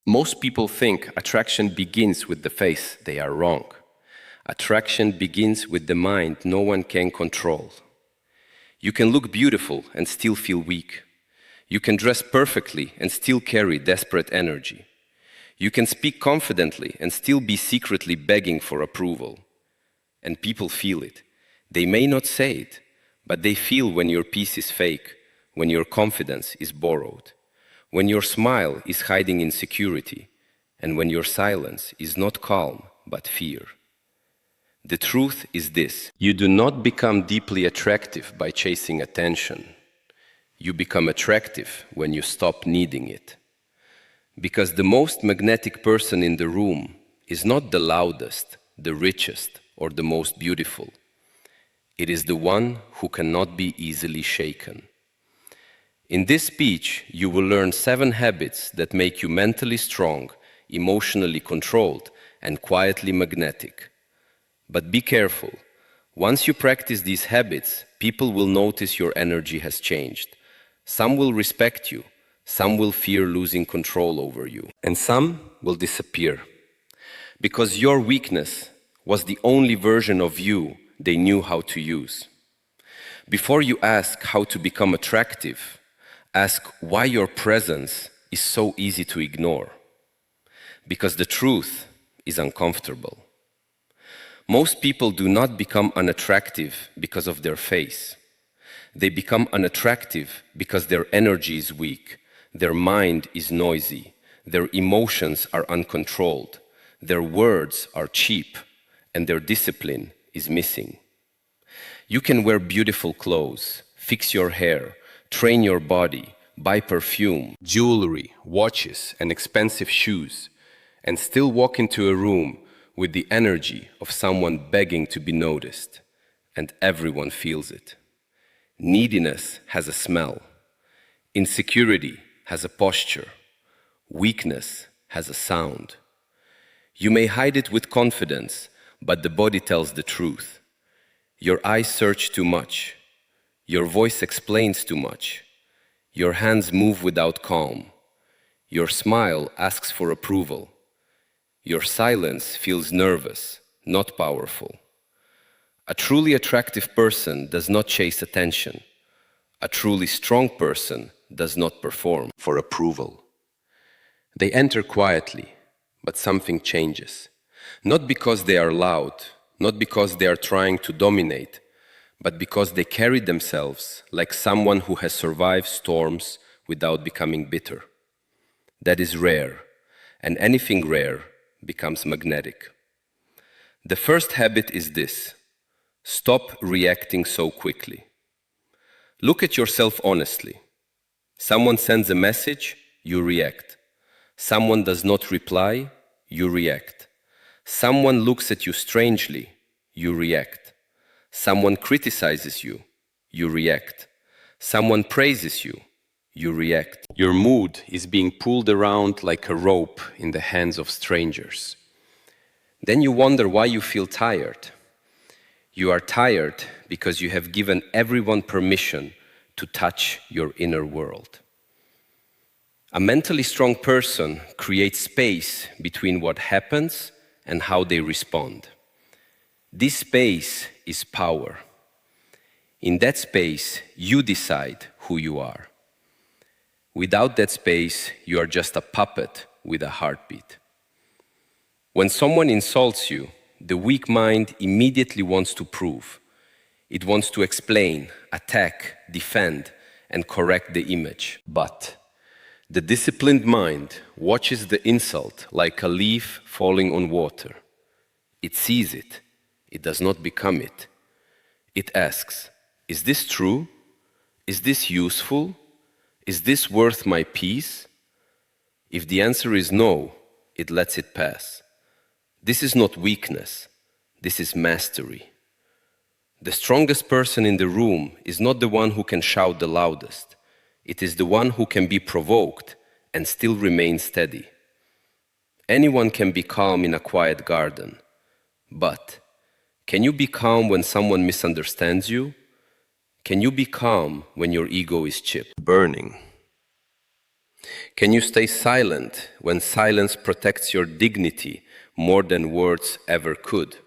Most people think attraction begins with the face. They are wrong. Attraction begins with the mind no one can control. You can look beautiful and still feel weak. You can dress perfectly and still carry desperate energy. You can speak confidently and still be secretly begging for approval. And people feel it. They may not say it, but they feel when your peace is fake, when your confidence is borrowed, when your smile is hiding insecurity, and when your silence is not calm but fear. The truth is this: you do not become deeply attractive by chasing attention. You become attractive when you stop needing it. Because the most magnetic person in the room is not the loudest, the richest, or the most beautiful. It is the one who cannot be easily shaken. In this speech, you will learn 7 habits that make you mentally strong, emotionally controlled, and quietly magnetic. But be careful. Once you practice these habits, people will notice your energy has changed. Some will respect you, some will fear losing control over you, and some will disappear. Because your weakness was the only version of you they knew how to use. Before you ask how to become attractive, ask why your presence is so easy to ignore. Because the truth is uncomfortable. Most people do not become unattractive because of their face. They become unattractive because their energy is weak, their mind is noisy, their emotions are uncontrolled, their words are cheap, and their discipline is missing. You can wear beautiful clothes, fix your hair, train your body, buy perfume, jewelry, watches, and expensive shoes, and still walk into a room with the energy of someone begging to be noticed, and everyone feels it. Neediness has a smell. Insecurity has a posture. Weakness has a sound. You may hide it with confidence, but the body tells the truth. Your eyes search too much. Your voice explains too much. Your hands move without calm. Your smile asks for approval. Your silence feels nervous, not powerful. A truly attractive person does not chase attention. A truly strong person does not perform for approval. They enter quietly, but something changes. Not because they are loud, not because they are trying to dominate, but because they carry themselves like someone who has survived storms without becoming bitter. That is rare, and anything rare becomes magnetic. The first habit is this: stop reacting so quickly. Look at yourself honestly. Someone sends a message, you react. Someone does not reply, you react. Someone looks at you strangely, you react. Someone criticizes you, you react. Someone praises you, you react. Your mood is being pulled around like a rope in the hands of strangers. Then you wonder why you feel tired. You are tired because you have given everyone permission to touch your inner world. A mentally strong person creates space between what happens and how they respond. This space is power. In that space, you decide who you are. Without that space, you are just a puppet with a heartbeat. When someone insults you, the weak mind immediately wants to prove. It wants to explain, attack, defend, and correct the image. But the disciplined mind watches the insult like a leaf falling on water. It sees it. It does not become it. It asks, is this true? Is this useful? Is this worth my peace? If the answer is no, it lets it pass. This is not weakness. This is mastery. The strongest person in the room is not the one who can shout the loudest. It is the one who can be provoked and still remain steady. Anyone can be calm in a quiet garden, but can you be calm when someone misunderstands you? Can you be calm when your ego is chipped, burning? Can you stay silent when silence protects your dignity more than words ever could?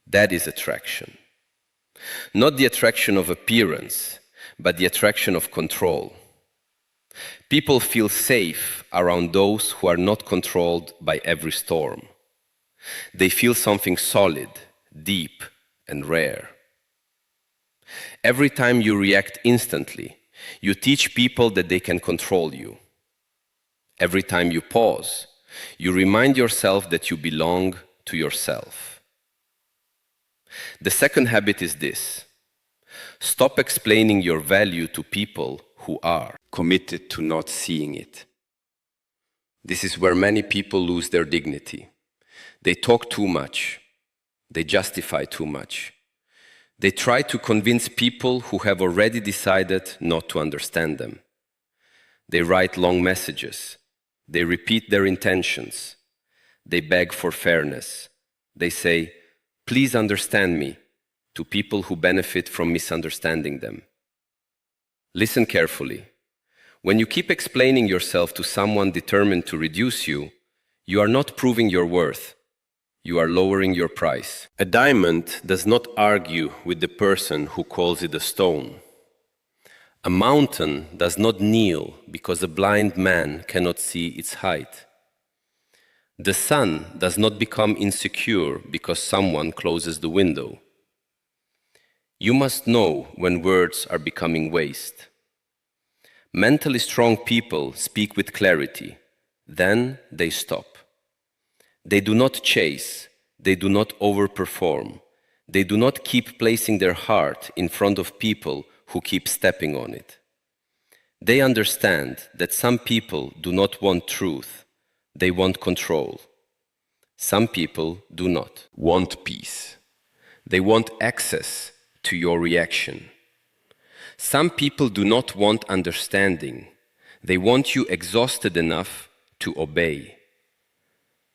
That is attraction. Not the attraction of appearance, but the attraction of control. People feel safe around those who are not controlled by every storm. They feel something solid, deep, and rare. Every time you react instantly, you teach people that they can control you. Every time you pause, you remind yourself that you belong to yourself. The second habit is this: stop explaining your value to people who are committed to not seeing it. This is where many people lose their dignity. They talk too much. They justify too much. They try to convince people who have already decided not to understand them. They write long messages. They repeat their intentions. They beg for fairness. They say, "Please understand me," to people who benefit from misunderstanding them. Listen carefully. When you keep explaining yourself to someone determined to reduce you, you are not proving your worth. You are lowering your price. A diamond does not argue with the person who calls it a stone. A mountain does not kneel because a blind man cannot see its height. The sun does not become insecure because someone closes the window. You must know when words are becoming waste. Mentally strong people speak with clarity. Then they stop. They do not chase. They do not overperform. They do not keep placing their heart in front of people who keep stepping on it. They understand that some people do not want truth. They want control. Some people do not want peace. They want access to your reaction. Some people do not want understanding. They want you exhausted enough to obey.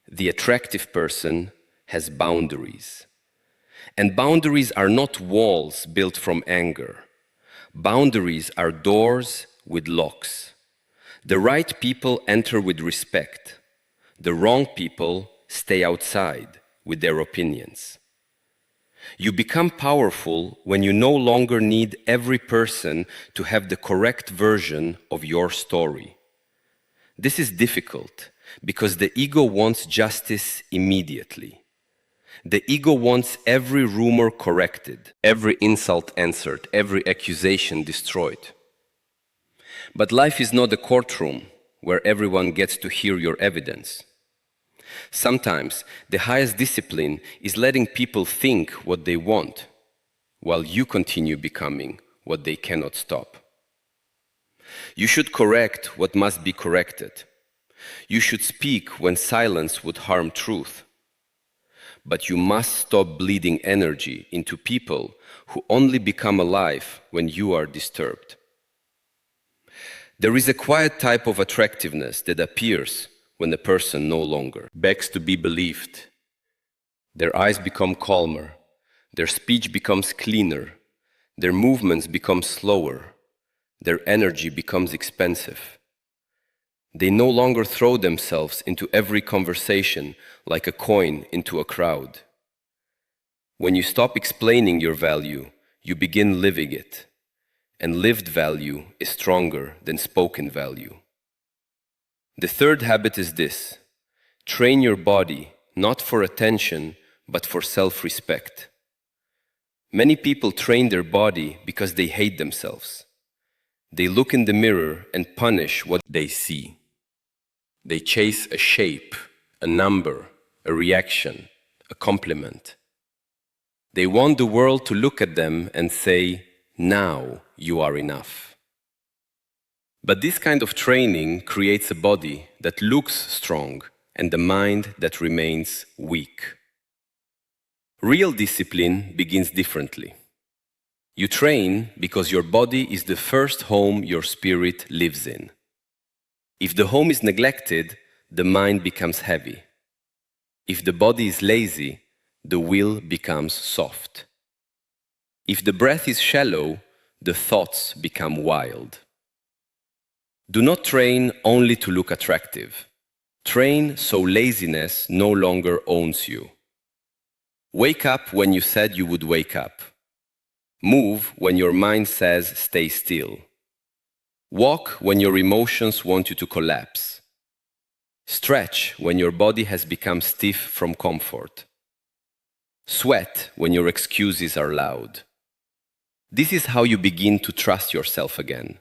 The attractive person has boundaries. And boundaries are not walls built from anger. Boundaries are doors with locks. The right people enter with respect. The wrong people stay outside with their opinions. You become powerful when you no longer need every person to have the correct version of your story. This is difficult because the ego wants justice immediately. The ego wants every rumor corrected, every insult answered, every accusation destroyed. But life is not a courtroom where everyone gets to hear your evidence. Sometimes the highest discipline is letting people think what they want, while you continue becoming what they cannot stop. You should correct what must be corrected. You should speak when silence would harm truth. But you must stop bleeding energy into people who only become alive when you are disturbed. There is a quiet type of attractiveness that appears when a person no longer begs to be believed. Their eyes become calmer, their speech becomes cleaner, their movements become slower, their energy becomes expensive. They no longer throw themselves into every conversation like a coin into a crowd. When you stop explaining your value, you begin living it. And lived value is stronger than spoken value. The third habit is this: train your body not for attention, but for self-respect. Many people train their body because they hate themselves. They look in the mirror and punish what they see. They chase a shape, a number, a reaction, a compliment. They want the world to look at them and say, "Now you are enough." But this kind of training creates a body that looks strong and a mind that remains weak. Real discipline begins differently. You train because your body is the first home your spirit lives in. If the home is neglected, the mind becomes heavy. If the body is lazy, the will becomes soft. If the breath is shallow, the thoughts become wild. Do not train only to look attractive. Train so laziness no longer owns you. Wake up when you said you would wake up. Move when your mind says stay still. Walk when your emotions want you to collapse. Stretch when your body has become stiff from comfort. Sweat when your excuses are loud. This is how you begin to trust yourself again.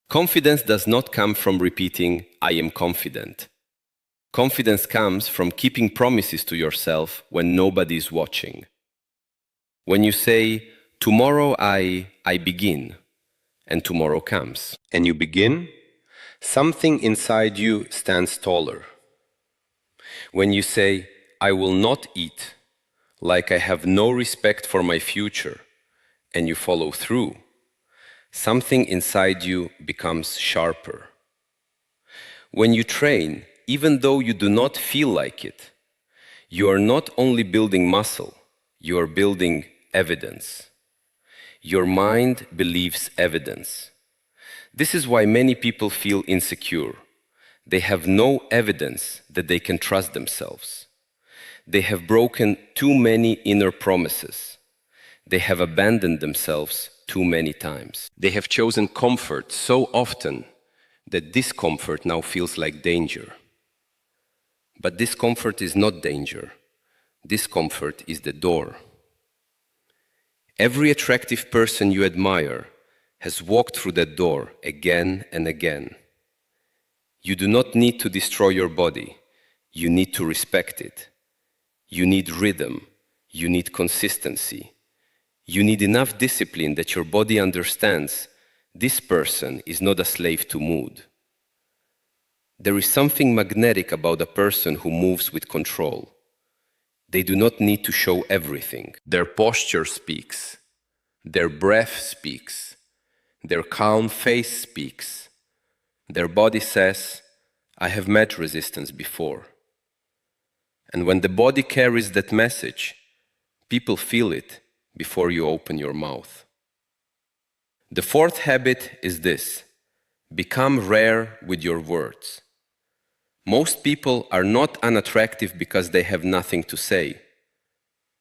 Confidence does not come from repeating, I am confident. Confidence comes from keeping promises to yourself when nobody is watching. When you say, tomorrow I begin, and tomorrow comes, and you begin, something inside you stands taller. When you say, I will not eat, like I have no respect for my future, and you follow through, something inside you becomes sharper. When you train, even though you do not feel like it, you are not only building muscle, you are building evidence. Your mind believes evidence. This is why many people feel insecure. They have no evidence that they can trust themselves. They have broken too many inner promises. They have abandoned themselves too many times. They have chosen comfort so often that discomfort now feels like danger. But discomfort is not danger. Discomfort is the door. Every attractive person you admire has walked through that door again and again. You do not need to destroy your body. You need to respect it. You need rhythm. You need consistency. You need enough discipline that your body understands this person is not a slave to mood. There is something magnetic about a person who moves with control. They do not need to show everything. Their posture speaks. Their breath speaks. Their calm face speaks. Their body says, I have met resistance before. And when the body carries that message, people feel it before you open your mouth. The fourth habit is this: become rare with your words. Most people are not unattractive because they have nothing to say.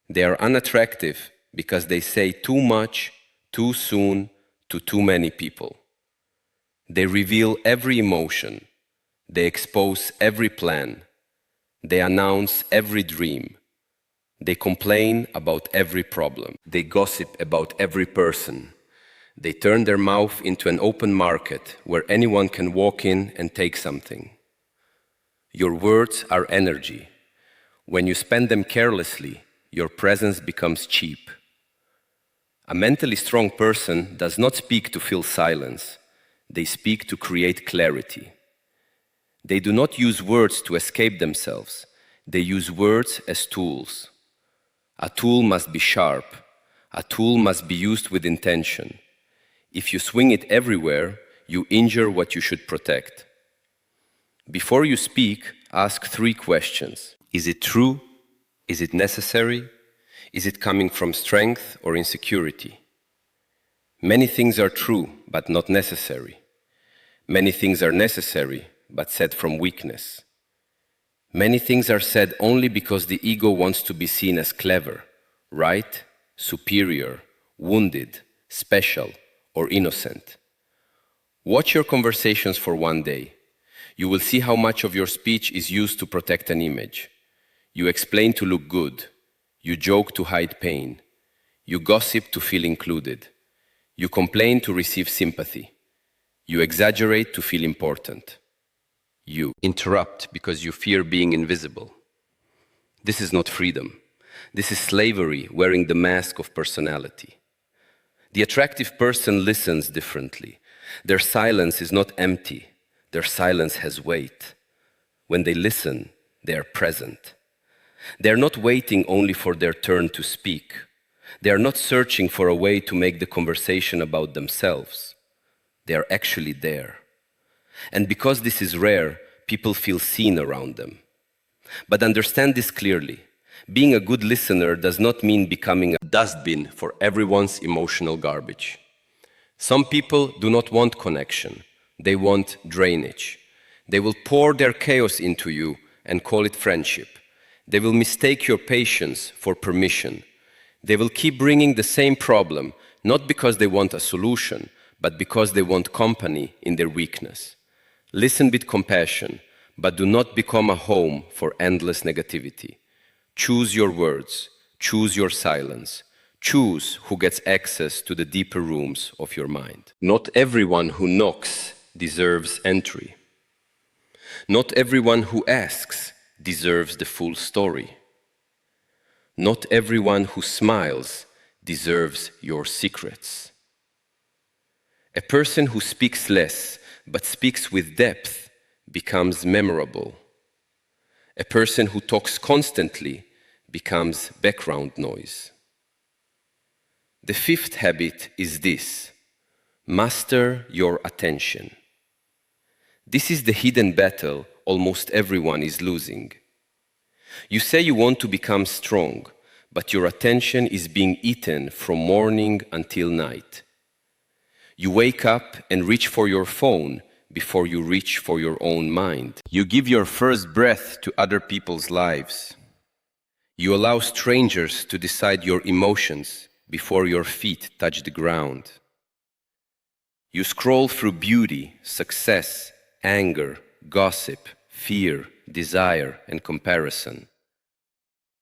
They are unattractive because they say too much, too soon, to too many people. They reveal every emotion. They expose every plan. They announce every dream. They complain about every problem. They gossip about every person. They turn their mouth into an open market where anyone can walk in and take something. Your words are energy. When you spend them carelessly, your presence becomes cheap. A mentally strong person does not speak to fill silence. They speak to create clarity. They do not use words to escape themselves. They use words as tools. A tool must be sharp. A tool must be used with intention. If you swing it everywhere, you injure what you should protect. Before you speak, ask 3 questions. Is it true? Is it necessary? Is it coming from strength or insecurity? Many things are true, but not necessary. Many things are necessary, but said from weakness. Many things are said only because the ego wants to be seen as clever, right, superior, wounded, special, or innocent. Watch your conversations for one day. You will see how much of your speech is used to protect an image. You explain to look good. You joke to hide pain. You gossip to feel included. You complain to receive sympathy. You exaggerate to feel important. You interrupt because you fear being invisible. This is not freedom. This is slavery wearing the mask of personality. The attractive person listens differently. Their silence is not empty. Their silence has weight. When they listen, they are present. They are not waiting only for their turn to speak. They are not searching for a way to make the conversation about themselves. They are actually there. And because this is rare, people feel seen around them. But understand this clearly. Being a good listener does not mean becoming a dustbin for everyone's emotional garbage. Some people do not want connection. They want drainage. They will pour their chaos into you and call it friendship. They will mistake your patience for permission. They will keep bringing the same problem, not because they want a solution, but because they want company in their weakness. Listen with compassion, but do not become a home for endless negativity. Choose your words, choose your silence, choose who gets access to the deeper rooms of your mind. Not everyone who knocks deserves entry. Not everyone who asks deserves the full story. Not everyone who smiles deserves your secrets. A person who speaks less but speaks with depth becomes memorable. A person who talks constantly becomes background noise. The fifth habit is this: master your attention. This is the hidden battle almost everyone is losing. You say you want to become strong, but your attention is being eaten from morning until night. You wake up and reach for your phone before you reach for your own mind. You give your first breath to other people's lives. You allow strangers to decide your emotions before your feet touch the ground. You scroll through beauty, success, anger, gossip, fear, desire, and comparison.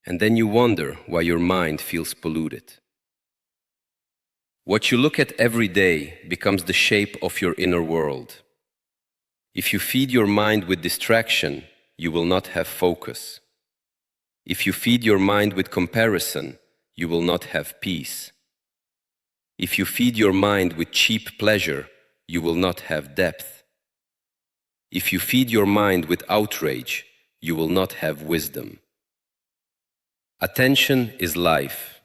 And then you wonder why your mind feels polluted. What you look at every day becomes the shape of your inner world. If you feed your mind with distraction, you will not have focus. If you feed your mind with comparison, you will not have peace. If you feed your mind with cheap pleasure, you will not have depth. If you feed your mind with outrage, you will not have wisdom. Attention is life.